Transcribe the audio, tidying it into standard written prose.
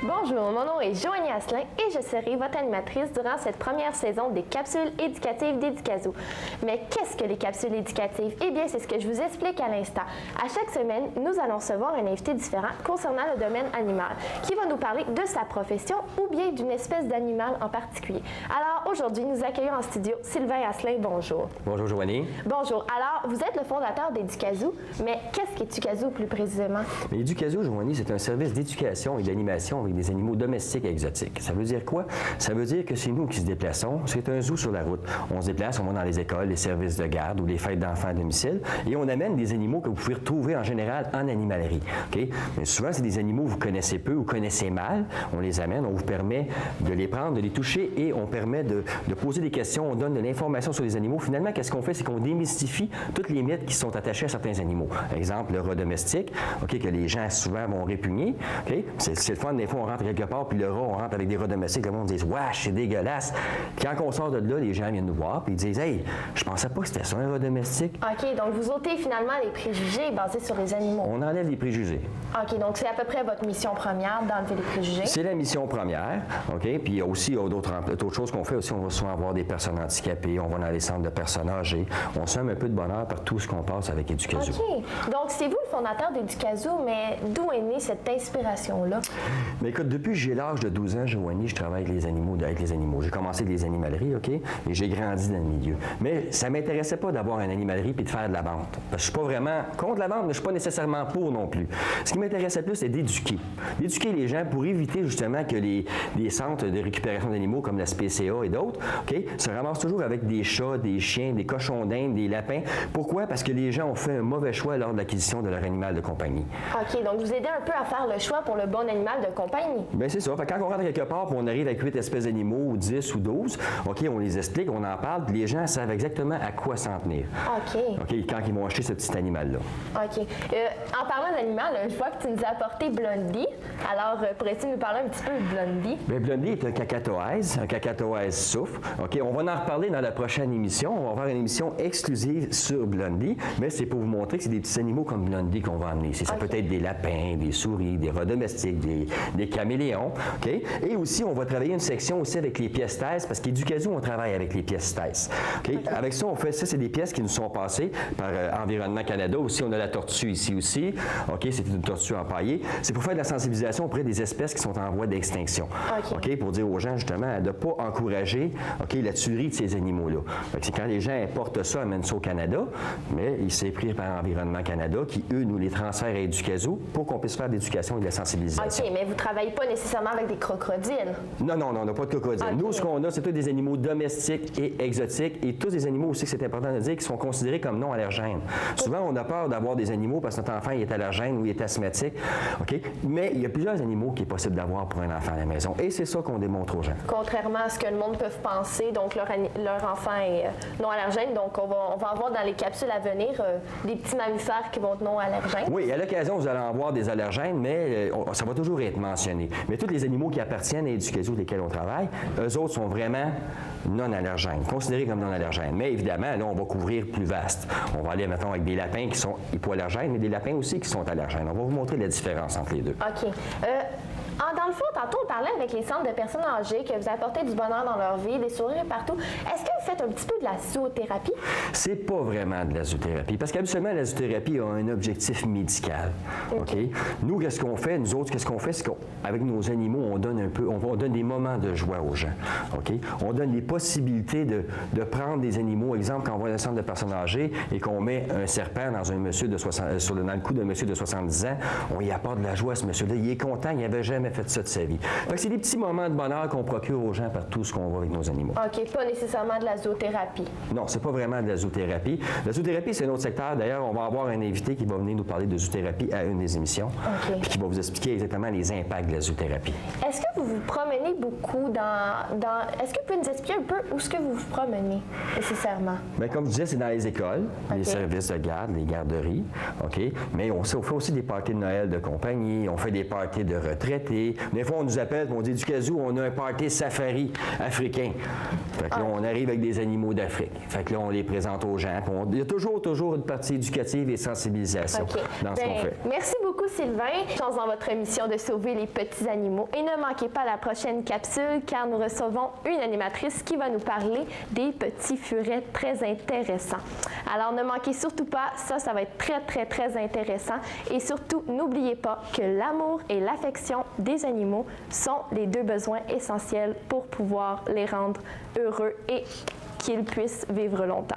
Bonjour, mon nom est Joanie Asselin et je serai votre animatrice durant cette première saison des capsules éducatives d'Éducazou. Mais qu'est-ce que les capsules éducatives? Eh bien, c'est ce que je vous explique à l'instant. À chaque semaine, nous allons recevoir un invité différent concernant le domaine animal qui va nous parler de sa profession ou bien d'une espèce d'animal en particulier. Alors, aujourd'hui, nous accueillons en studio Sylvain Asselin. Bonjour. Bonjour, Joanie. Bonjour. Alors, vous êtes le fondateur d'Éducazou, mais qu'est-ce qu'Éducazou plus précisément? Éducazou, Joanie, c'est un service d'éducation et d'animation avec des animaux domestiques et exotiques. Ça veut dire quoi? Ça veut dire que c'est nous qui se déplaçons. C'est un zoo sur la route. On se déplace, on va dans les écoles, les services de garde ou les fêtes d'enfants à domicile et on amène des animaux que vous pouvez retrouver en général en animalerie. Okay? Mais souvent, c'est des animaux que vous connaissez peu ou connaissez mal. On les amène, on vous permet de les prendre, de les toucher et on permet de poser des questions. On donne de l'information sur les animaux. Finalement, qu'est-ce qu'on fait? C'est qu'on démystifie toutes les mythes qui sont attachés à certains animaux. Exemple, le rat domestique, okay, que les gens souvent vont répugner. Okay? C'est le fun, des fois, on rentre quelque part, puis le rat, on rentre avec des rats domestiques, le monde dit « Wesh, c'est dégueulasse ». Quand on sort de là, les gens viennent nous voir, puis ils disent « Hey, je pensais pas que c'était ça, un rat domestique ». OK, donc vous ôtez finalement les préjugés basés sur les animaux. On enlève les préjugés. OK, donc c'est à peu près votre mission première d'enlever les préjugés. C'est la mission première, OK? Puis il y a aussi d'autres choses qu'on fait aussi. On va souvent avoir des personnes handicapées, on va dans les centres de personnes âgées. On sème un peu de bonheur par tout ce qu'on passe avec Éducazou. OK. Donc, c'est vous le fondateur d'Éducazou, mais d'où est née cette inspiration-là? Mais écoute, depuis que j'ai l'âge de 12 ans, Joanie, je travaille avec les animaux. J'ai commencé avec les animaleries, OK? Et j'ai grandi dans le milieu. Mais ça ne m'intéressait pas d'avoir une animalerie puis de faire de la vente. Parce que je suis pas vraiment contre la vente, mais je suis pas nécessairement pour non plus. Ce qui m'intéressait plus, c'est d'éduquer. D'éduquer les gens pour éviter justement que les centres de récupération d'animaux comme la SPCA et d'autres, OK, se ramassent toujours avec des chats, des chiens, des cochons d'Inde, des lapins. Pourquoi? Parce que les gens ont fait un mauvais choix lors de l'acquisition de leur animal de compagnie. OK, donc vous aidez un peu à faire le choix pour le bon animal de compagnie. Bien, c'est ça. Fait que quand on rentre quelque part et on arrive avec 8 espèces d'animaux, ou 10 ou 12, OK, on les explique, on en parle, puis les gens savent exactement à quoi s'en tenir. OK. OK, quand ils vont acheter ce petit animal-là. OK. En parlant d'animal, je vois que tu nous as apporté Blondie. Alors, pourrais-tu nous parler un petit peu de Blondie? Bien, Blondie est un cacatoès souffle. OK, on va en reparler dans la prochaine émission. On va faire une émission exclusive sur Blondie, mais c'est pour vous montrer que c'est des petits animaux comme Blondie qu'on va emmener ici. Ça peut être des lapins, des souris, des rats domestiques, des caméléons. OK? Et aussi, on va travailler une section aussi avec les pièces thèses, parce qu'Éducazou, on travaille avec les pièces thèses. OK? Avec ça, on fait ça, c'est des pièces qui nous sont passées par Environnement Canada. Aussi, on a la tortue ici aussi. OK? C'est une tortue empaillée. C'est pour faire de la sensibilisation auprès des espèces qui sont en voie d'extinction. OK? Pour dire aux gens, justement, de ne pas encourager, OK, la tuerie de ces animaux-là. C'est quand les gens importent ça, amènent ça au Canada, mais il s'est pris par Environnement Canada qui, eux, nous les transfèrent à Éducazou pour qu'on puisse faire de l'éducation et de la sensibilisation. OK, mais vous ne travaillez pas nécessairement avec des crocodiles? Non, on n'a pas de crocodiles. Okay. Nous, ce qu'on a, c'est tous des animaux domestiques et exotiques et tous des animaux aussi, c'est important de dire, qui sont considérés comme non allergènes. Souvent, on a peur d'avoir des animaux parce que notre enfant il est allergène ou il est asthmatique. OK? Mais il y a plusieurs animaux qui est possible d'avoir pour un enfant à la maison et c'est ça qu'on démontre aux gens. Contrairement à ce que le monde peut penser, donc leur enfant est non allergène, donc on va avoir dans les capsules à venir des petits mammifères qui vont être non allergènes. Oui, à l'occasion, vous allez en voir des allergènes, mais ça va toujours être mentionné. Mais tous les animaux qui appartiennent à Éducazou, lesquels on travaille, eux autres sont vraiment non allergènes, considérés comme non allergènes. Mais évidemment, là, on va couvrir plus vaste. On va aller, mettons, avec des lapins qui sont hypoallergènes, mais des lapins aussi qui sont allergènes. On va vous montrer la différence entre les deux. OK. Dans le fond, tantôt, on parlait avec les centres de personnes âgées que vous apportez du bonheur dans leur vie, des sourires partout. Est-ce que vous faites un petit peu de la zoothérapie? C'est pas vraiment de la zoothérapie, parce qu'habituellement, la zoothérapie a un objectif médical. OK? Nous, qu'est-ce qu'on fait? Nous autres, qu'est-ce qu'on fait? C'est qu'avec nos animaux, on donne des moments de joie aux gens. OK? On donne les possibilités de prendre des animaux. Exemple, quand on va dans un centre de personnes âgées et qu'on met un serpent dans un monsieur dans le cou d'un monsieur de 70 ans, on y apporte de la joie à ce monsieur-là. Il est content, il n'avait jamais fait ça de sa vie. Fait que c'est des petits moments de bonheur qu'on procure aux gens par tout ce qu'on voit avec nos animaux. OK, pas nécessairement de la zoothérapie. Non, c'est pas vraiment de la zoothérapie. La zoothérapie, c'est un autre secteur. D'ailleurs, on va avoir un invité qui va venir nous parler de zoothérapie à une des émissions, puis qui va vous expliquer exactement les impacts de la zoothérapie. Est-ce que vous vous promenez beaucoup Est-ce que vous pouvez nous expliquer un peu où est-ce que vous vous promenez nécessairement? Bien, comme je disais, c'est dans les écoles, les services de garde, les garderies, OK? Mais on fait aussi des parties de Noël de compagnie, on fait des parties de retraités. Des fois, on nous appelle et on dit Éducazou, on a un party safari africain. Fait que là, on arrive avec des animaux d'Afrique. Fait que là, on les présente aux gens. Il y a toujours une partie éducative et sensibilisation dans ce qu'on fait. Merci beaucoup. beaucoup, Sylvain. Chance dans votre mission de sauver les petits animaux. Et ne manquez pas la prochaine capsule, car nous recevons une animatrice qui va nous parler des petits furets très intéressants. Alors, ne manquez surtout pas, ça va être très intéressant. Et surtout, n'oubliez pas que l'amour et l'affection des animaux sont les deux besoins essentiels pour pouvoir les rendre heureux et qu'ils puissent vivre longtemps.